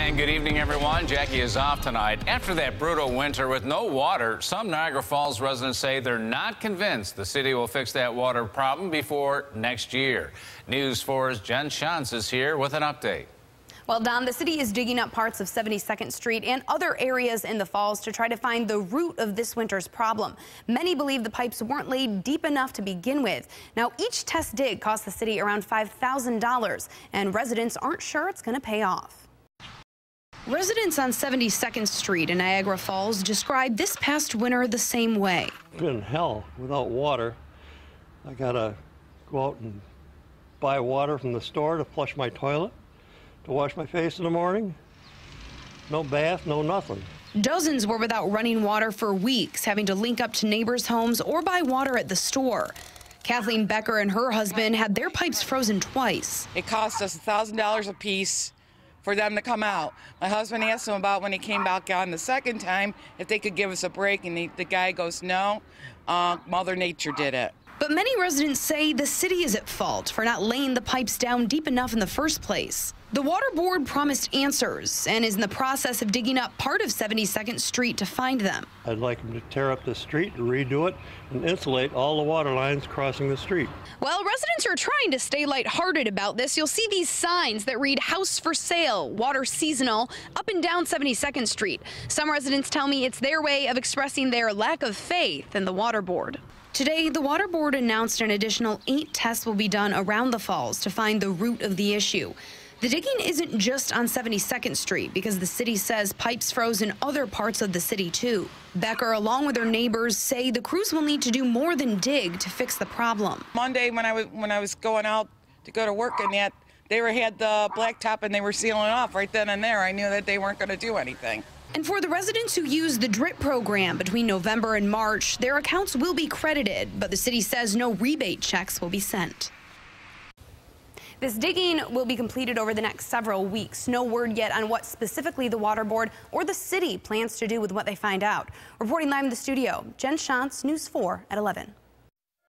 And good evening, everyone. Jackie is off tonight. After that brutal winter with no water, some Niagara Falls residents say they're not convinced the city will fix that water problem before next year. News 4's Jen Shantz is here with an update. Well, Don, the city is digging up parts of 72nd Street and other areas in the Falls to try to find the root of this winter's problem. Many believe the pipes weren't laid deep enough to begin with. Now, each test dig cost the city around $5,000, and residents aren't sure it's going to pay off. Residents on 72nd Street in Niagara Falls described this past winter the same way. It's been hell without water. I gotta go out and buy water from the store to flush my toilet, to wash my face in the morning. No bath, no nothing. Dozens were without running water for weeks, having to link up to neighbors' homes or buy water at the store. Kathleen Becker and her husband had their pipes frozen twice. It cost us $1,000 a piece for them to come out. My husband asked them about when he came back on the second time if they could give us a break, and the guy goes, no, Mother Nature did it. But many residents say the city is at fault for not laying the pipes down deep enough in the first place. The Water Board promised answers and is in the process of digging up part of 72nd Street to find them. I'd like them to tear up the street, redo it, and insulate all the water lines crossing the street. Well, residents are trying to stay lighthearted about this. You'll see these signs that read "House for Sale, Water Seasonal" up and down 72nd Street. Some residents tell me it's their way of expressing their lack of faith in the Water Board. Today, the Water Board announced an additional 8 tests will be done around the falls to find the root of the issue. The digging isn't just on 72nd Street because the city says pipes froze in other parts of the city, too. Becker, along with her neighbors, say the crews will need to do more than dig to fix the problem. Monday, when I was going out to go to work, and yet they had the blacktop and they were sealing off right then and there. I knew that they weren't going to do anything. And for the residents who use the DRIP program between November and March, their accounts will be credited, but the city says no rebate checks will be sent. This digging will be completed over the next several weeks. No word yet on what specifically the Water Board or the city plans to do with what they find out. Reporting live in the studio, Jen Shantz, News 4 at 11.